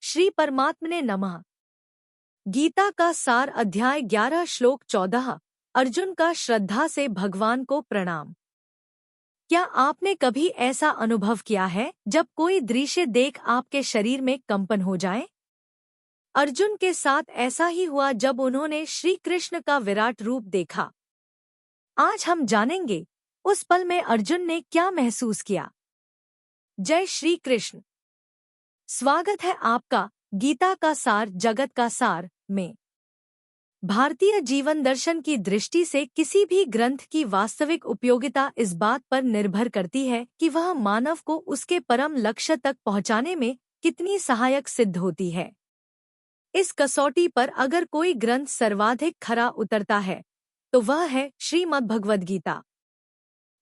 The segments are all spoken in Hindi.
श्री परमात्मने नमः। गीता का सार अध्याय 11 श्लोक 14। अर्जुन का श्रद्धा से भगवान को प्रणाम। क्या आपने कभी ऐसा अनुभव किया है जब कोई दृश्य देख आपके शरीर में कंपन हो जाए? अर्जुन के साथ ऐसा ही हुआ जब उन्होंने श्री कृष्ण का विराट रूप देखा। आज हम जानेंगे उस पल में अर्जुन ने क्या महसूस किया। जय श्री कृष्ण। स्वागत है आपका गीता का सार जगत का सार में। भारतीय जीवन दर्शन की दृष्टि से किसी भी ग्रंथ की वास्तविक उपयोगिता इस बात पर निर्भर करती है कि वह मानव को उसके परम लक्ष्य तक पहुंचाने में कितनी सहायक सिद्ध होती है। इस कसौटी पर अगर कोई ग्रंथ सर्वाधिक खरा उतरता है तो वह है श्रीमद्भगवद गीता।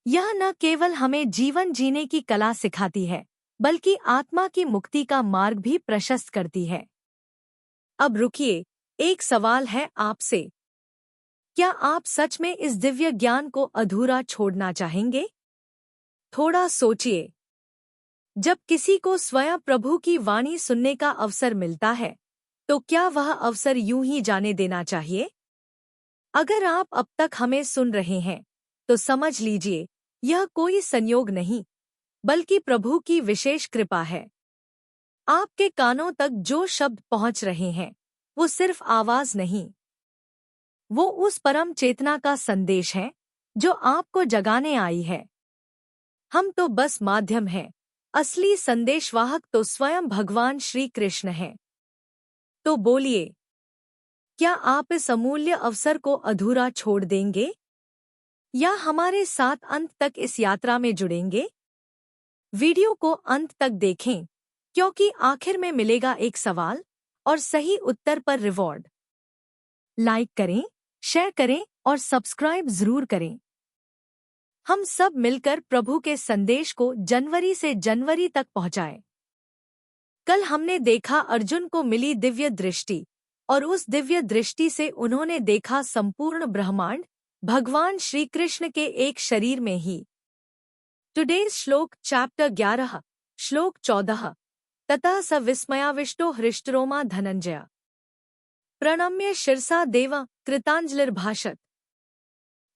यह न केवल हमें जीवन जीने की कला सिखाती है बल्कि आत्मा की मुक्ति का मार्ग भी प्रशस्त करती है। अब रुकिए, एक सवाल है आपसे। क्या आप सच में इस दिव्य ज्ञान को अधूरा छोड़ना चाहेंगे? थोड़ा सोचिए। जब किसी को स्वयं प्रभु की वाणी सुनने का अवसर मिलता है तो क्या वह अवसर यूं ही जाने देना चाहिए? अगर आप अब तक हमें सुन रहे हैं तो समझ लीजिए, यह कोई संयोग नहीं बल्कि प्रभु की विशेष कृपा है। आपके कानों तक जो शब्द पहुंच रहे हैं वो सिर्फ आवाज नहीं, वो उस परम चेतना का संदेश है जो आपको जगाने आई है। हम तो बस माध्यम हैं, असली संदेशवाहक तो स्वयं भगवान श्री कृष्ण हैं। तो बोलिए, क्या आप इस अमूल्य अवसर को अधूरा छोड़ देंगे या हमारे साथ अंत तक इस यात्रा में जुड़ेंगे? वीडियो को अंत तक देखें क्योंकि आखिर में मिलेगा एक सवाल और सही उत्तर पर रिवॉर्ड। लाइक करें, शेयर करें और सब्सक्राइब जरूर करें। हम सब मिलकर प्रभु के संदेश को जनवरी से जनवरी तक पहुंचाएं। कल हमने देखा अर्जुन को मिली दिव्य दृष्टि और उस दिव्य दृष्टि से उन्होंने देखा संपूर्ण ब्रह्मांड भगवान श्री कृष्ण के एक शरीर में ही। टुडेज श्लोक चैप्टर 11 श्लोक 14। ततः स विस्मयाविष्टो हृष्टरोमा धनंजय प्रणम्य शिरसा देव कृतांजलिर्भाषत।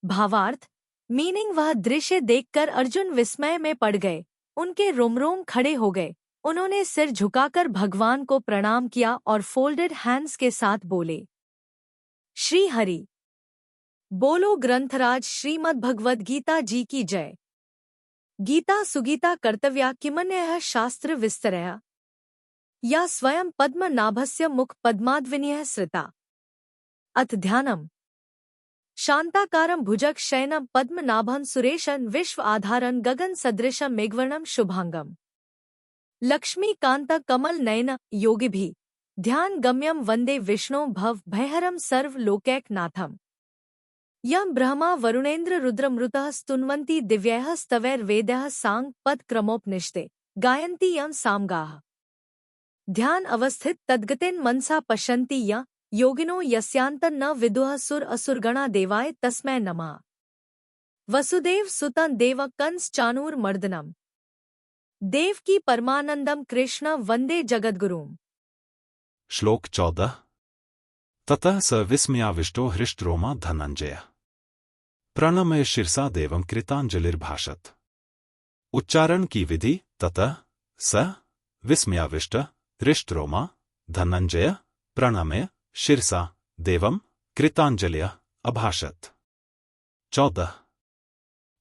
भावार्थ मीनिंग, वह दृश्य देखकर अर्जुन विस्मय में पड़ गए, उनके रोम खड़े हो गए। उन्होंने सिर झुकाकर भगवान को प्रणाम किया और फोल्डेड हैंड्स के साथ बोले, श्री हरि बोलो। ग्रंथराज श्रीमद्भगवद गीता जी की जय। गीता सुगीता कर्तव्या किमन्यः शास्त्र विस्तरया या स्वयं पद्मनाभस्य मुख पद्माद्विनीयः श्रिता। अथ ध्यानम्। शांताकारं भुजग शयनं पद्मनाभं सुरेशं विश्व आधारं गगन सदृशं मेघवर्णं शुभांगम लक्ष्मीकांत कमल नयन योगिभिः ध्यान गम्यं वंदे विष्णु भव भयहरं सर्व लोकैकनाथम्। यं ब्रह्मा वरुणेन्द्र रुद्रमृतः स्तुन्वन्ति दिव्यैः स्तवैर्वेदैः सांग पद क्रमोपनिषदे गायन्ति यं सामगाः। ध्यान अवस्थित तद्गतेन मनसा पश्यन्ति यं योगिनो यस्यान्तं न विदुः सुर असुरगणा देवाय तस्मै नमः। वसुदेव सुतं देव कंस चाणूरमर्दनम् देवकी परमानंदम कृष्ण वंदे जगद्गुरुम्। श्लोक 14। ततः स विस्मयाविष्टो हृष्टरोमा धनंजय प्रणम्य शिरसा देवं कृतांजलिर्भाषत। उच्चारण की विधि। ततः स विस्मयाविष्ट हृष्टरोमा धनंजय प्रणम्य शिरसा देवं कृतांजलिः अभाषत। 14।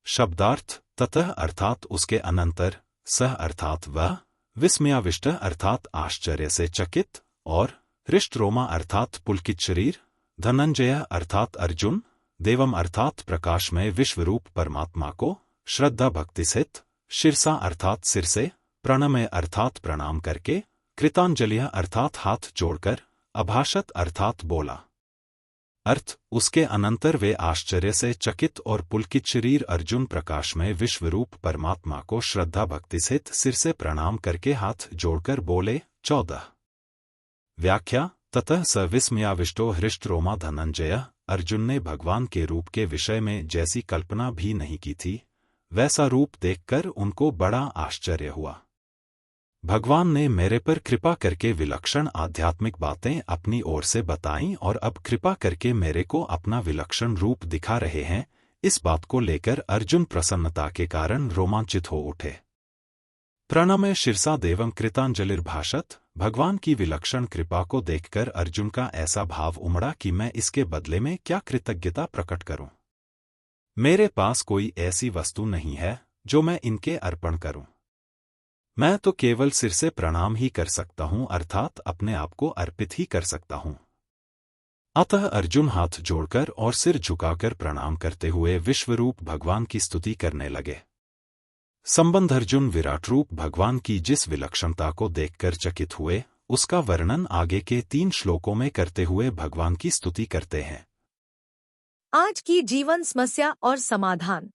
शब्दार्थ। ततः अर्थात उसके अनंतर, सह अर्थात वह, विस्मयाविष्ट अर्थात आश्चर्य से चकित और हृष्टरोमा अर्थात पुलकित शरीर, धनंजय अर्थात अर्जुन, देवम अर्थात प्रकाशमय विश्वरूप परमात्मा को श्रद्धा भक्ति सहित, शिरसा अर्थात सिर से, प्रणमय अर्थात प्रणाम करके, कृतांजलिः अर्थात हाथ जोड़कर, अभाषत अर्थात बोला। अर्थ उसके अनंतर वे आश्चर्य से चकित और पुलकित शरीर अर्जुन प्रकाशमय विश्वरूप परमात्मा को श्रद्धा भक्ति सहित सिर से प्रणाम करके हाथ जोड़कर बोले। 14। व्याख्या। ततः स विस्मयाविष्टो हृष्टरोमा धनंजय। अर्जुन ने भगवान के रूप के विषय में जैसी कल्पना भी नहीं की थी, वैसा रूप देखकर उनको बड़ा आश्चर्य हुआ। भगवान ने मेरे पर कृपा करके विलक्षण आध्यात्मिक बातें अपनी ओर से बताईं और अब कृपा करके मेरे को अपना विलक्षण रूप दिखा रहे हैं। इस बात को लेकर अर्जुन प्रसन्नता के कारण रोमांचित हो उठे। प्रणम्य शिरसा देवं कृतांजलिर्भाषत। भगवान की विलक्षण कृपा को देखकर अर्जुन का ऐसा भाव उमड़ा कि मैं इसके बदले में क्या कृतज्ञता प्रकट करूं। मेरे पास कोई ऐसी वस्तु नहीं है जो मैं इनके अर्पण करूं। मैं तो केवल सिर से प्रणाम ही कर सकता हूं, अर्थात अपने आप को अर्पित ही कर सकता हूं। अतः अर्जुन हाथ जोड़कर और सिर झुकाकर प्रणाम करते हुए विश्वरूप भगवान की स्तुति करने लगे। संबंध अर्जुन विराट रूप भगवान की जिस विलक्षणता को देखकर चकित हुए, उसका वर्णन आगे के 3 श्लोकों में करते हुए भगवान की स्तुति करते हैं। आज की जीवन समस्या और समाधान।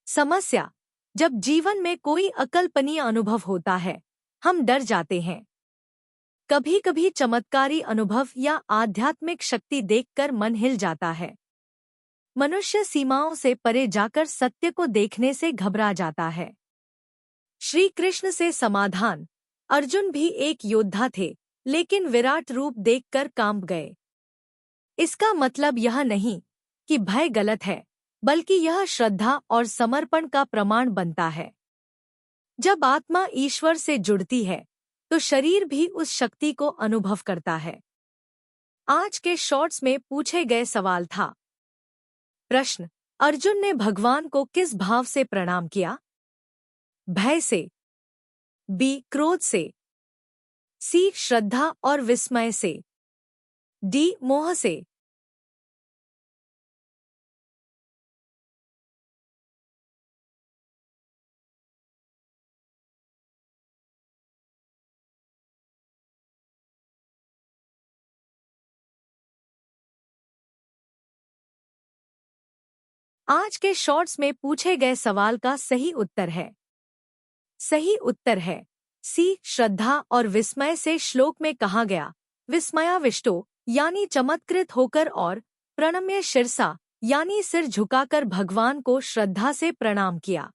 समस्या: जब जीवन में कोई अकल्पनीय अनुभव होता है, हम डर जाते हैं। कभी कभी चमत्कारी अनुभव या आध्यात्मिक शक्ति देखकर मन हिल जाता है। मनुष्य सीमाओं से परे जाकर सत्य को देखने से घबरा जाता है। श्री कृष्ण से समाधान: अर्जुन भी एक योद्धा थे, लेकिन विराट रूप देखकर कांप गए। इसका मतलब यह नहीं कि भय गलत है, बल्कि यह श्रद्धा और समर्पण का प्रमाण बनता है। जब आत्मा ईश्वर से जुड़ती है, तो शरीर भी उस शक्ति को अनुभव करता है। आज के शॉर्ट्स में पूछे गए सवाल था। प्रश्न: अर्जुन ने भगवान को किस भाव से प्रणाम किया? भय से, बी क्रोध से, सी श्रद्धा और विस्मय से, डी मोह से। आज के शॉर्ट्स में पूछे गए सवाल का सही उत्तर है। सही उत्तर है सी श्रद्धा और विस्मय से। श्लोक में कहा गया विस्मयाविष्टो यानी चमत्कृत होकर और प्रणम्य शिरसा यानी सिर झुकाकर भगवान को श्रद्धा से प्रणाम किया।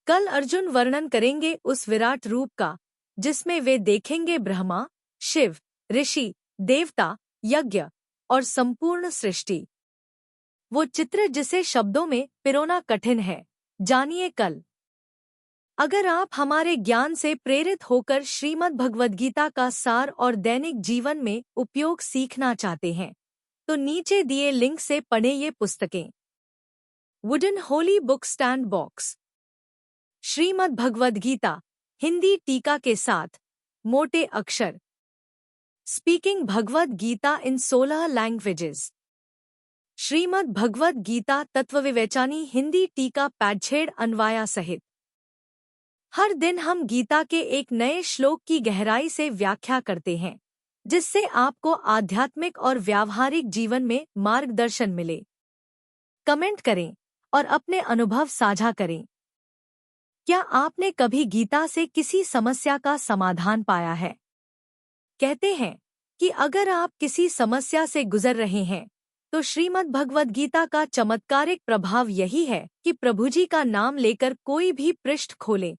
कल अर्जुन वर्णन करेंगे उस विराट रूप का जिसमें वे देखेंगे ब्रह्मा, शिव, ऋषि, देवता, यज्ञ और संपूर्ण सृष्टि। वो चित्र जिसे शब्दों में पिरोना कठिन है। जानिए कल। अगर आप हमारे ज्ञान से प्रेरित होकर श्रीमद् भगवद गीता का सार और दैनिक जीवन में उपयोग सीखना चाहते हैं, तो नीचे दिए लिंक से पढ़ें ये पुस्तकें। Wooden holy book stand box, Shrimad Bhagavad Gita Hindi टीका के साथ, मोटे अक्षर, speaking Bhagavad Gita in 16 languages, Shrimad Bhagavad Gita Tattvavivechani Hindi टीका पैडछेड़ अन्वाया सहित। हर दिन हम गीता के एक नए श्लोक की गहराई से व्याख्या करते हैं, जिससे आपको आध्यात्मिक और व्यावहारिक जीवन में मार्गदर्शन मिले। कमेंट करें और अपने अनुभव साझा करें। क्या आपने कभी गीता से किसी समस्या का समाधान पाया है? कहते हैं कि अगर आप किसी समस्या से गुजर रहे हैं, तो श्रीमद् भगवद गीता का चमत्कारिक प्रभाव यही है कि प्रभुजी का नाम लेकर कोई भी पृष्ठ खोलें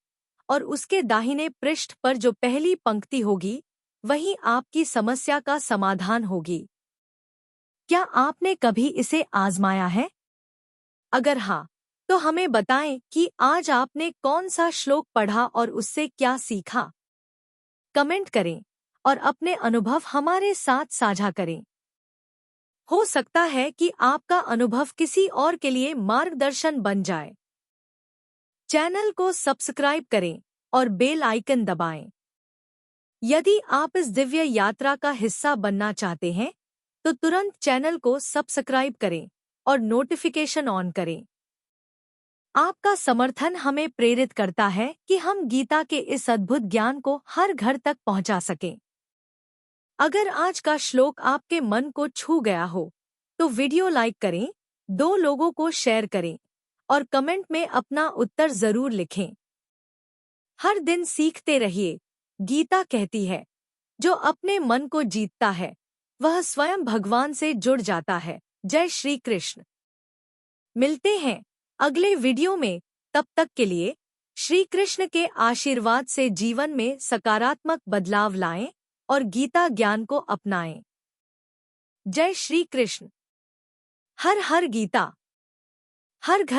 और उसके दाहिने पृष्ठ पर जो पहली पंक्ति होगी, वही आपकी समस्या का समाधान होगी। क्या आपने कभी इसे आजमाया है? अगर हाँ, तो हमें बताएं कि आज आपने कौन सा श्लोक पढ़ा और उससे क्या सीखा। कमेंट करें और अपने अनुभव हमारे साथ साझा करें। हो सकता है कि आपका अनुभव किसी और के लिए मार्गदर्शन बन जाए। चैनल को सब्सक्राइब करें और बेल आइकन दबाएं। यदि आप इस दिव्य यात्रा का हिस्सा बनना चाहते हैं, तो तुरंत चैनल को सब्सक्राइब करें और नोटिफिकेशन ऑन करें। आपका समर्थन हमें प्रेरित करता है कि हम गीता के इस अद्भुत ज्ञान को हर घर तक पहुंचा सकें। अगर आज का श्लोक आपके मन को छू गया हो, तो वीडियो लाइक करें, 2 लोगों को शेयर करें और कमेंट में अपना उत्तर जरूर लिखें। हर दिन सीखते रहिए। गीता कहती है, जो अपने मन को जीतता है, वह स्वयं भगवान से जुड़ जाता है। जय श्री कृष्ण। मिलते हैं अगले वीडियो में। तब तक के लिए श्री कृष्ण के आशीर्वाद से जीवन में सकारात्मक बदलाव लाएं और गीता ज्ञान को अपनाएं। जय श्री कृष्ण। हर हर गीता। हर घर